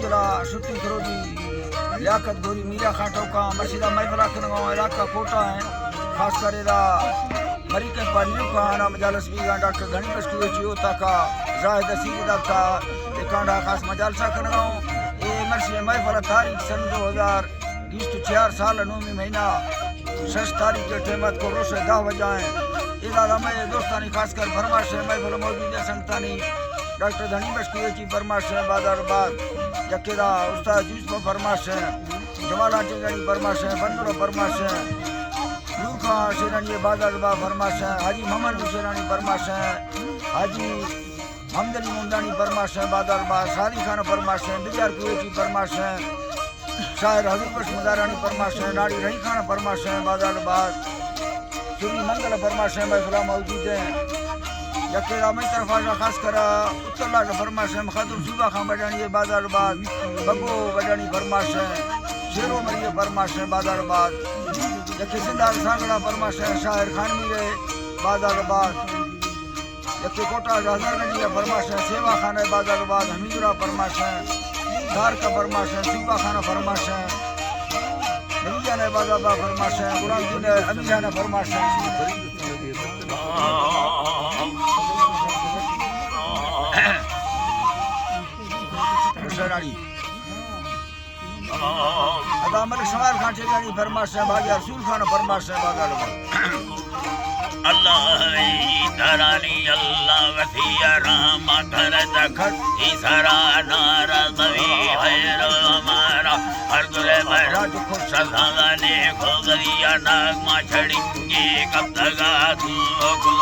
जिला शुद्धि खरोदी लियाकत गोरी मीरा खां टोका मशीदा महफला कनगांव इलाका कोटा है खास कर इदा मरी के पालियों का नाम मजालस भी डॉक्टर गणी बस्कुए जियो ताका जाहिद सीधी दफ्ता एकांडा खास मजालसा कनगांव ए मर्सी महफला तारीख सन 2024 साल 9 महीना 6 तारीख के टेमत को रोश 10 बजाएं इदा में दोस्तानी खास कर फरमाश महफल मौजूद है संगतानी डॉक्टर धनी बस्कुए की फरमाश है बादरबाद यकेदा उस्ताद यूसुफ फरमाश है जमाला टिंगड़ी फरमाश है बंदरो फरमाश है नूर खां शेरानी बादरबाद फरमाश है हाजी मोहम्मद शेरानी फरमाश है हाजी हमदली मुंडानी फरमाश है बादरबाद शादी खान फरमाश है बिजार कुए की फरमाश है शायर हजूर मदारानी फरमाश है नाड़ी रही खान फरमाश है बादरबाद सुनी मंगल फरमाश है महफिला मौजूद है यकेरा में तरफा खास करा उत्तरला का फरमाश है मखदूम सूबा खां बजानी बादरबाद बगो बजानी फरमाश है शेरो मरिए फरमाश है बादरबाद यके सिंदार सांगड़ा फरमाश है शायर खान मीरे बादरबाद यके कोटा हजारगंज फरमाश है सेवा खान है बादरबाद हमीदुरा फरमाश है दार का फरमाश है सूबा खाना फरमाश है नबीजा ने बादरबाद फरमाश है गुलाम जी ने अमीजा ने फरमाश है अदा मलिक शमाल खान चेजानी फरमाश है भाग्य रसूल खान फरमाश है बादरबाद अल्लाह तरानी अल्लाह वसिया राम कर दखत इसरा नारा तवी खैर हमारा हर दुले महराज खुद सदा ने खो गरिया नाग मा छड़िंगे कब तगा तू को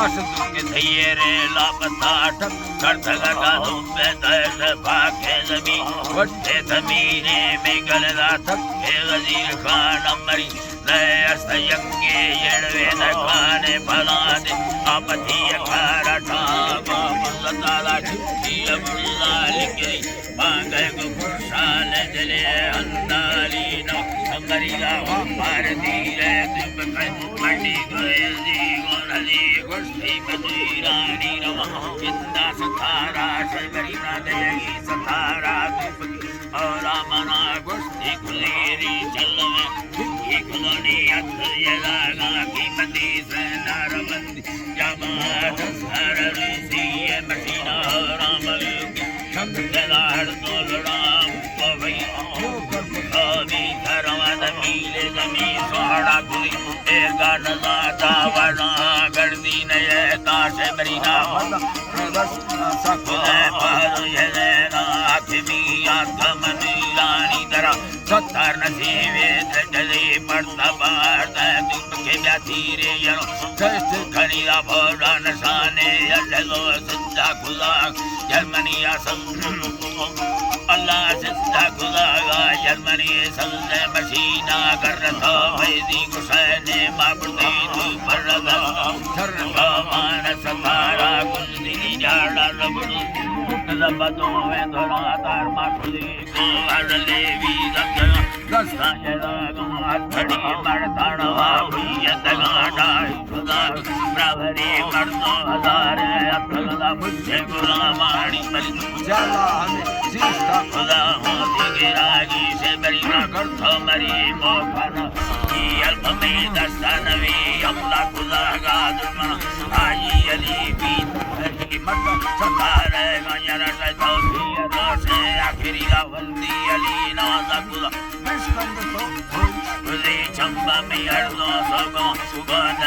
आस के थेरे लापता ठक कर तगा तू पे दस भागे जमी वटे जमीने में गलदा थक के वजीर खान मरी नयंगे येड़वे नखाने फलाने आपती खारा ठामा मुल्ला छुट्टी अब्दुल्ला लिखे मांगे को खुशाल जले अंदाली नो मरीगा मार दीरे तुम मंडी गए दी गोरली गुस्ती बदीरानी नो इंदा सतारा शबरी ना देगी सतारा और मना गुस्ती खुलेरी चलवे खुलोनी अत्यागा की बंदी से नारबंदी जमात सरसी मशीना रामल शब्द लाड़ तो लड़ाम को भाई अभी धरवाद मिले जमी सोहड़ा गुली एगा नजाता वना गर्दी नये ताशे मरीना बस सकुले पारो ये ना आखिमी आत्मनी रानी दरा सत्तर नसीबे जले पड़ता बारता तुम के ब्यातीरे यनो कष्ट खरीदा भोरा नशाने यल्लो सिद्धा खुदा जर्मनी असम अल्लाह सिद्धा खुदा जर्मनी सल्ले मशीना कर रहा वैदी कुशने माबुदे तू परदा शर्मा मान सतारा कुंदी जाड़ा रबुल लबदो में धरा तार माखुली को अरले वी दस्ता जला अथड़ी मरताड़वा भैया तगाड़ा खुदा ब्रावरी मर्दो हजार अथड़ा मुझे गुलामानी बलि जाला हमें जिसका खुदा होती गिरागी से बरी ना करतो मरी मोखना ये अल्प में दस्ता नवी हमला खुदा का दुश्मन आई अली भी मत सतारे गंजरा से तौफीर से आखिरी गावंदी अली नाज़ खुदा मस्कंद तो खुदी चंबा में अर्दो सोगो सुबह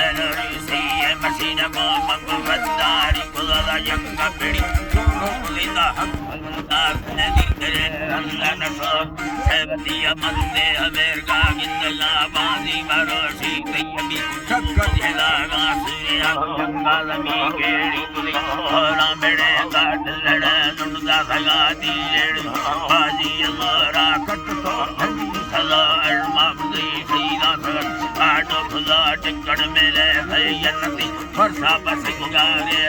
सी मशीना को मंगो गद्दारी खुदा यंगा पेड़ी खुदा हक अल्लाह ने करे अल्लाह नसो सेवतिया मंदे अमेरिका गिंदला बाजी भरोसी कयबी शक्कर जलागा सूर्या गंगा लमी केड़ी खुदी होरा मेड़े काट लड़े नुंदा सगा दी लेड़ बाजी अल्लाह कट तो सदा अल्माबदी सीधा सर काटो खुदा टिकड़ मेले भयनती फरसा बसिंगारे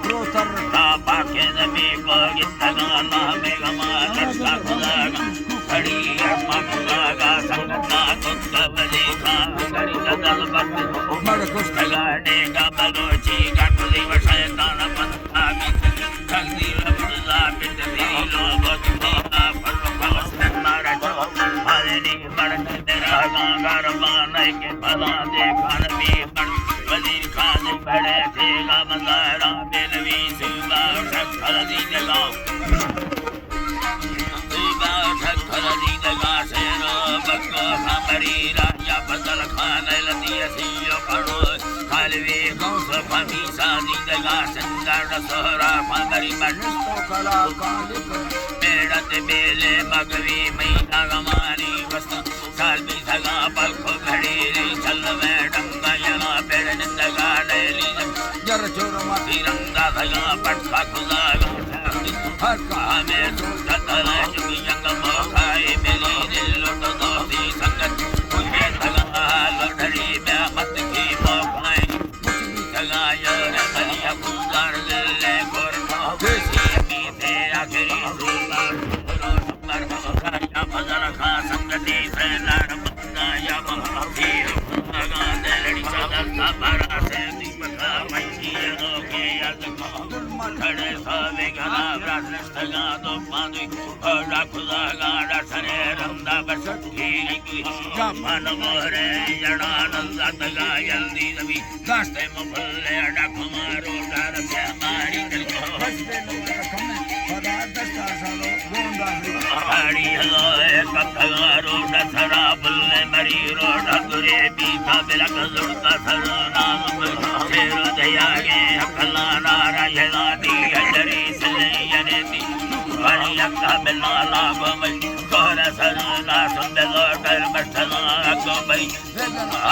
प्रोतर का पाके जमी को गितगा अल्लाह में गमा रस्ता खुदा खड़ी अम्मा खुदा का संगता तुझ बले खा करी दल बत मर कुछ लगाने का बलोची का खुदी शैतान पत्ता भी तकदीर खुदा बिन दी लो बत फजल खान लती सियो करो खालवे गौस फमी सादी दगा संदर सोहरा फमरी निस्तो कला कालिक पेड़त बेले मगवी मैना गमानी वस्त साल भी सगा पल को घड़ी चल में डंगा यला पेड़ निंदगा लेली जर चोरमा तिरंगा सगा पटका खुदा हर कहा में सुरत जुगी जंग मोखाए मेरी दिल लुट दोस्ती संगत मुझे सगा लोधरी में मत की मोखाए मुझे सगा यार बलिया गुजार ले गोर बेसी की ते आखिरी सुल्तान रोशमर या फजल खा संगति से लड़ बंदा या महावी सगा दिलड़ी सदर सबरा से दीपका मच्छी के याद खड़े सावे गला ब्राह्मण दो पादुई बड़ा खुदा गाड़ा सरे रंदा बसठी की जामन मोरे जड़ा नंदा तगा जल्दी नबी कास्ते मफले अड़ा कुमारो डर से हमारी दिल को हसबे लोग कमे खदा दस्ता सालो गोंदा आड़ी हलो कथगारो दसरा बुल्ले मरी रोड गुरे पीता बिलक जुड़ता सर नाम शेर दया के